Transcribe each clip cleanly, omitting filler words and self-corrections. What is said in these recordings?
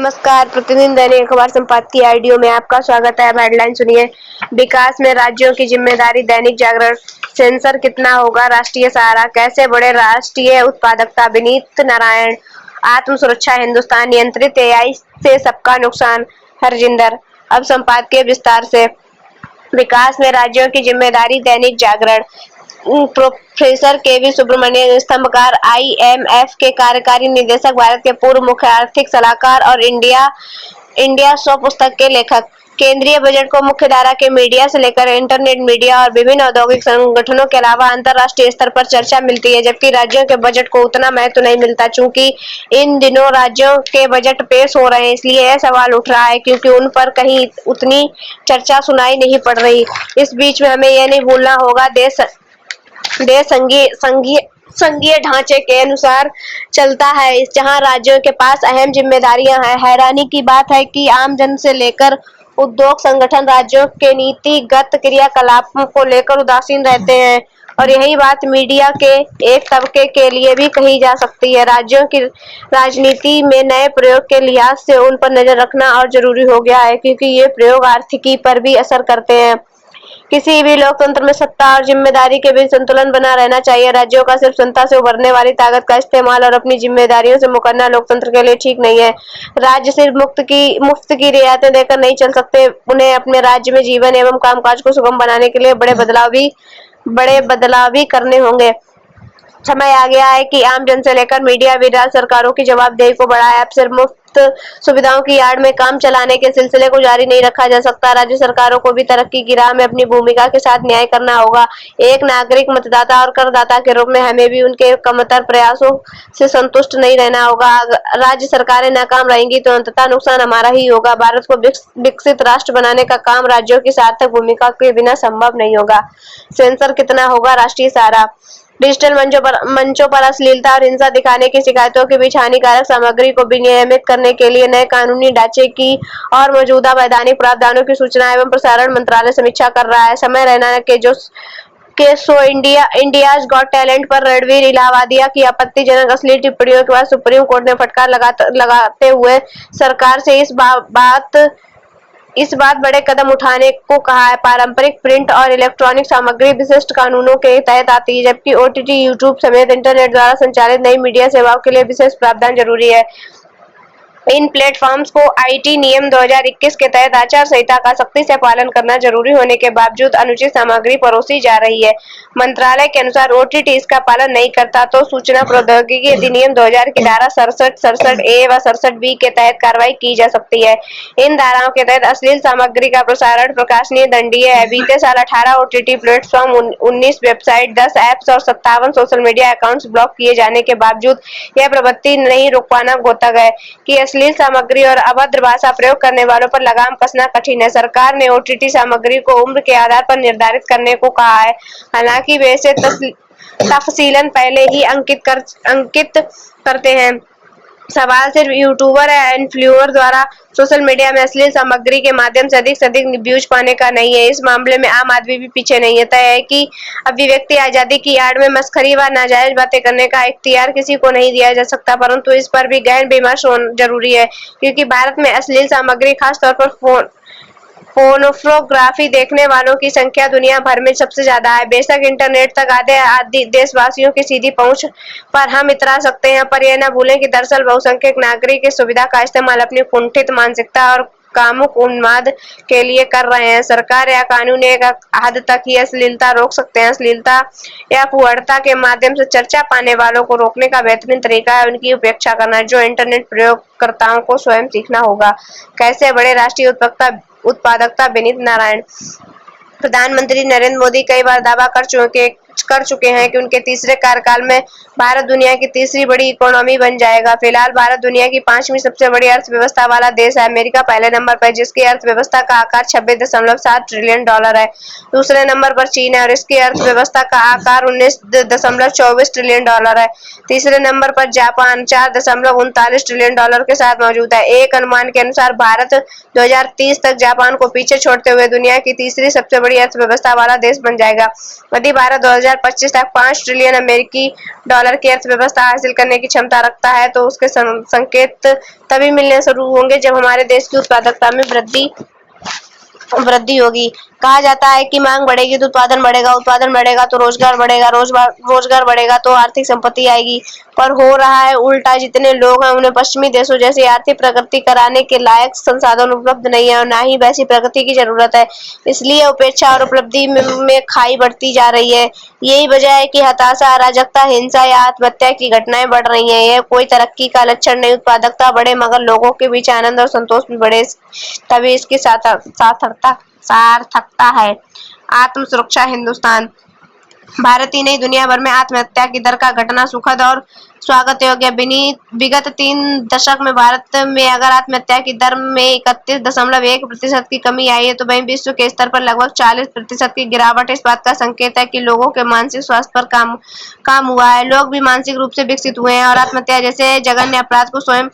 नमस्कार। प्रतिदिन दैनिक अखबार संपादकीय ऑडियो में आपका स्वागत है। अब हेडलाइन सुनिए। विकास में राज्यों की जिम्मेदारी, दैनिक जागरण। सेंसर कितना होगा, राष्ट्रीय सहारा। कैसे बढ़े राष्ट्रीय उत्पादकता, विनीत नारायण। आत्म सुरक्षा, हिंदुस्तान। नियंत्रित एआई से सबका नुकसान, हरजिंदर। अब संपादकीय विस्तार से। विकास में राज्यों की जिम्मेदारी, दैनिक जागरण। प्रोफेसर केवी सुब्रमण्यन, स्तंभकार, आईएमएफ के कार्यकारी निदेशक, भारत के पूर्व मुख्य आर्थिक सलाहकार और इंडिया 100 पुस्तक के लेखक। केंद्रीय बजट को मुख्यधारा के मीडिया से लेकर इंटरनेट मीडिया और विभिन्न औद्योगिक संगठनों के अलावा अंतर्राष्ट्रीय स्तर पर चर्चा मिलती है, जबकि राज्यों के बजट को उतना महत्व नहीं मिलता। चूंकि इन दिनों राज्यों के बजट पेश हो रहे हैं, इसलिए यह सवाल उठ रहा है क्योंकि उन पर कहीं उतनी चर्चा सुनाई नहीं पड़ रही। इस बीच में हमें यह नहीं भूलना होगा, देश संघीय ढांचे के अनुसार चलता है, जहां राज्यों के पास अहम जिम्मेदारियां हैं। हैरानी की बात है कि आमजन से लेकर उद्योग संगठन राज्यों के नीतिगत क्रियाकलापों को लेकर उदासीन रहते हैं, और यही बात मीडिया के एक तबके के लिए भी कही जा सकती है। राज्यों की राजनीति में नए प्रयोग के लिहाज से उन पर नजर रखना और जरूरी हो गया है, क्योंकि ये प्रयोग आर्थिकी पर भी असर करते हैं। किसी भी लोकतंत्र में सत्ता और जिम्मेदारी के बीच संतुलन बना रहना चाहिए। राज्यों का सिर्फ जनता से उभरने वाली ताकत का इस्तेमाल और अपनी जिम्मेदारियों से मुकरना लोकतंत्र के लिए ठीक नहीं है। राज्य सिर्फ मुफ्त की रियायतें देकर नहीं चल सकते। उन्हें अपने राज्य में जीवन एवं कामकाज को सुगम बनाने के लिए बड़े बदलाव भी करने होंगे। समय आ गया है कि आम जन से लेकर मीडिया भी राज्य सरकारों की जवाबदेही को बढ़ाए। अब सिर्फ मुफ्त सुविधाओं की आड़ में काम चलाने के सिलसिले को जारी नहीं रखा जा सकता। राज्य सरकारों को भी तरक्की की राह में अपनी भूमिका के साथ न्याय करना होगा। एक नागरिक, मतदाता और करदाता के रूप में हमें भी उनके कमतर प्रयासों से संतुष्ट नहीं रहना होगा। राज्य सरकारें नाकाम रहेंगी तो अंततः नुकसान हमारा ही होगा। भारत को विकसित राष्ट्र बनाने का काम राज्यों की सार्थक भूमिका के बिना संभव नहीं होगा। सेंसर कितना होगा, राष्ट्रीय सहारा। डिजिटल मंचों पर अश्लीलता और हिंसा दिखाने की शिकायतों के बीच हानिकारक सामग्री को विनियमित करने के लिए नए कानूनी ढांचे की और मौजूदा वैधानिक प्रावधानों की सूचना एवं प्रसारण मंत्रालय समीक्षा कर रहा है। समय रैना के शो इंडियाज गॉट टैलेंट पर रणवीर इलाहाबादिया की आपत्तिजनक अश्लील टिप्पणियों के बाद सुप्रीम कोर्ट ने फटकार लगाते हुए सरकार से इस बात बड़े कदम उठाने को कहा है। पारंपरिक प्रिंट और इलेक्ट्रॉनिक सामग्री विशिष्ट कानूनों के तहत आती है, जबकि ओटीटी, यूट्यूब समेत इंटरनेट द्वारा संचालित नई मीडिया सेवाओं के लिए विशेष प्रावधान जरूरी है। इन प्लेटफॉर्म्स को आईटी नियम 2021 के तहत आचार संहिता का सख्ती से पालन करना जरूरी होने के बावजूद अनुचित सामग्री परोसी जा रही है। मंत्रालय के अनुसार ओटीटी इसका पालन नहीं करता तो सूचना प्रौद्योगिकी अधिनियम 2000 की धारा 67(ए) व 67(बी) के तहत कार्रवाई की जा सकती है। इन धाराओं के तहत अश्लील सामग्री का प्रसारण प्रकाशनीय दंडनीय है। बीते साल 18 ओटीटी प्लेटफॉर्म, 19 वेबसाइट, 10 ऐप्स और 57 सोशल मीडिया अकाउंट्स ब्लॉक किए जाने के बावजूद यह प्रवृत्ति नहीं रुक पाना घातक है कि अश्लील सामग्री और अभद्र भाषा प्रयोग करने वालों पर लगाम कसना कठिन है। सरकार ने ओटीटी सामग्री को उम्र के आधार पर निर्धारित करने को कहा है, हालांकि वे इसे तफसीलन पहले ही अंकित करते हैं। सवाल सिर्फ यूट्यूबर या इन्फ्लुएंसर द्वारा सोशल मीडिया में अश्लील सामग्री के माध्यम से अधिक व्यूज पाने का नहीं है। इस मामले में आम आदमी भी पीछे नहीं है। तय है कि अभिव्यक्ति आजादी की आड़ में मस्खरी व नाजायज बातें करने का इख्तियार किसी को नहीं दिया जा सकता, परंतु इस पर भी गहन विमर्श जरूरी है, क्योंकि भारत में अश्लील सामग्री, खासतौर पर पोर्नोग्राफी देखने वालों की संख्या दुनिया भर में सबसे ज्यादा है। बेशक इंटरनेट तक आधे देशवासियों की सीधी पहुंच पर हम इतरा सकते हैं, पर यह न भूलें कि दरअसल बहुसंख्यक नागरिक इस सुविधा का इस्तेमाल अपनी कुंठित मानसिकता और कामुक उन्माद के लिए कर रहे हैं। सरकार या कानून एक हद तक ही अश्लीलता रोक सकते हैं। अश्लीलता या फुहड़ता के माध्यम से चर्चा पाने वालों को रोकने का बेहतरीन तरीका है उनकी उपेक्षा करना, जो इंटरनेट प्रयोगकर्ताओं को स्वयं सीखना होगा। कैसे बढ़े राष्ट्रीय उत्पादकता, विनीत नारायण। प्रधानमंत्री नरेंद्र मोदी कई बार दावा कर चुके हैं कि उनके तीसरे कार्यकाल में भारत दुनिया की तीसरी बड़ी इकोनॉमी बन जाएगा। फिलहाल भारत दुनिया की 5वीं सबसे बड़ी अर्थव्यवस्था वाला देश है। अमेरिका पहले नंबर पर, जिसकी अर्थव्यवस्था का आकार $26.7 ट्रिलियन है। दूसरे नंबर पर चीन है और इसकी अर्थव्यवस्था का आकार $19.24 ट्रिलियन है। तीसरे नंबर पर जापान $4.39 ट्रिलियन के साथ मौजूद है। एक अनुमान के अनुसार भारत 2030 तक जापान को पीछे छोड़ते हुए दुनिया की तीसरी सबसे बड़ी अर्थव्यवस्था वाला देश बन जाएगा। यदि भारत 2025 तक $5 ट्रिलियन डॉलर की अर्थव्यवस्था हासिल करने की क्षमता रखता है, तो उसके संकेत तभी मिलने शुरू होंगे जब हमारे देश की उत्पादकता में वृद्धि होगी। कहा जाता है कि मांग बढ़ेगी तो उत्पादन बढ़ेगा तो रोजगार बढ़ेगा, रोजगार बढ़ेगा तो आर्थिक संपत्ति आएगी। पर हो रहा है उल्टा। जितने लोग हैं उन्हें पश्चिमी देशों जैसी आर्थिक प्रगति कराने के लायक संसाधन उपलब्ध नहीं है और ना ही वैसी प्रगति की जरूरत है। इसलिए उपेक्षा और उपलब्धि में खाई बढ़ती जा रही है। यही वजह है कि हताशा, अराजकता, हिंसा या आत्महत्या की घटनाएं बढ़ रही हैं। यह कोई तरक्की का लक्षण नहीं। उत्पादकता बढ़े मगर लोगों के बीच आनंद और संतोष भी बढ़े, तभी इसकी सार्थकता है। आत्म सुरक्षा। हिंदुस्तान, भारत ही नहीं दुनिया भर में आत्महत्या की दर का घटना सुखद और स्वागत योग्य। विगत 3 दशक में भारत में अगर आत्महत्या की दर में 31.1% की कमी आई है, तो वहीं विश्व के स्तर पर लगभग 40% की गिरावट इस बात का संकेत है कि लोगों के मानसिक स्वास्थ्य पर काम हुआ है। लोग भी मानसिक रूप से विकसित हुए हैं और आत्महत्या जैसे जघन्य अपराध को स्वयं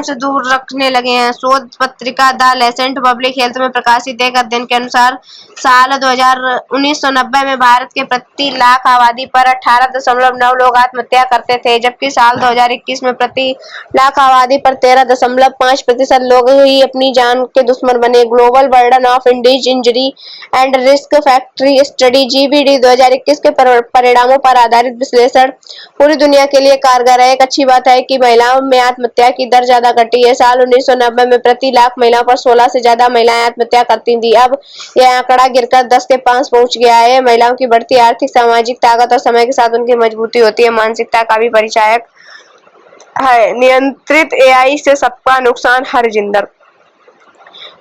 से दूर रखने लगे हैं। शोध पत्रिका द लैंसेट पब्लिक हेल्थ में प्रकाशित एक अध्ययन के अनुसार साल 1990 में भारत के प्रति लाख आबादी पर 18.9 लोग आत्महत्या करते थे, जबकि साल 2021 में प्रति लाख आबादी पर 13.5% लोग ही अपनी जान के दुश्मन बने। Global burden of injury and risk factor study (GBD) 2021 के परिणामों पर आधारित विश्लेषण पूरी दुनिया के लिए कारगर है। एक अच्छी बात है कि महिलाओं में आत्महत्या की दर ज्यादा घटी है। साल 1990 में प्रति लाख महिलाओं पर 16 से ज्यादा महिलाएं आत्महत्या करती थी। अब यह आंकड़ा गिरकर 10 के 5 पहुंच गया है। महिलाओं की बढ़ती आर्थिक सामाजिक ताकत और समय के साथ उनकी मजबूती होती है मानसिकता का भी परिचायक है। नियंत्रित AI से सबका नुकसान। हरजिंदर,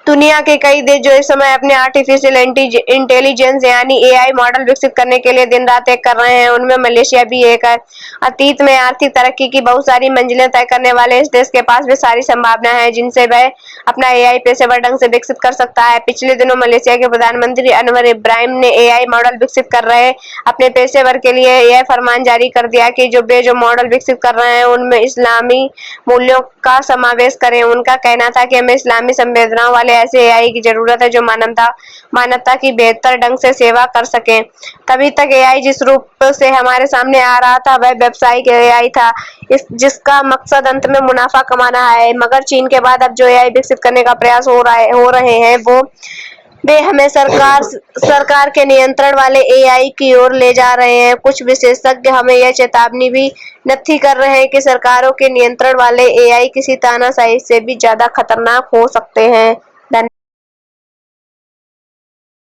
दुनिया के कई देश जो इस समय अपने आर्टिफिशियल इंटेलिजेंस यानी AI मॉडल विकसित करने के लिए दिन रात एक कर रहे हैं, उनमें मलेशिया भी एक है। अतीत में आर्थिक तरक्की की बहुत सारी मंजिलें तय करने वाले इस देश के पास भी सारी संभावना है जिनसे वह अपना AI पेशेवर ढंग से विकसित कर सकता है। पिछले दिनों मलेशिया के प्रधानमंत्री अनवर इब्राहिम ने AI मॉडल विकसित कर रहे अपने पेशेवर के लिए यह फरमान जारी कर दिया कि जो मॉडल विकसित कर रहे हैं उनमें इस्लामी मूल्यों का समावेश करें। उनका कहना था कि हमें इस्लामी संवेदनाओं वाले ऐसे AI की जरूरत है जो मानवता की बेहतर ढंग से सेवा कर सके। तभी तक AI जिस रूप से हमारे सामने आ रहा था वह व्यावसायिक AI था, जिसका मकसद अंत में मुनाफा कमाना है। मगर चीन के बाद अब जो AI विकसित करने का प्रयास हो रहे हैं वे हमें सरकार के नियंत्रण वाले AI की ओर ले जा रहे हैं। कुछ विशेषज्ञ हमें यह चेतावनी भी नत्थी कर रहे हैं कि सरकारों के नियंत्रण वाले AI किसी तानाशाही से भी ज्यादा खतरनाक हो सकते हैं।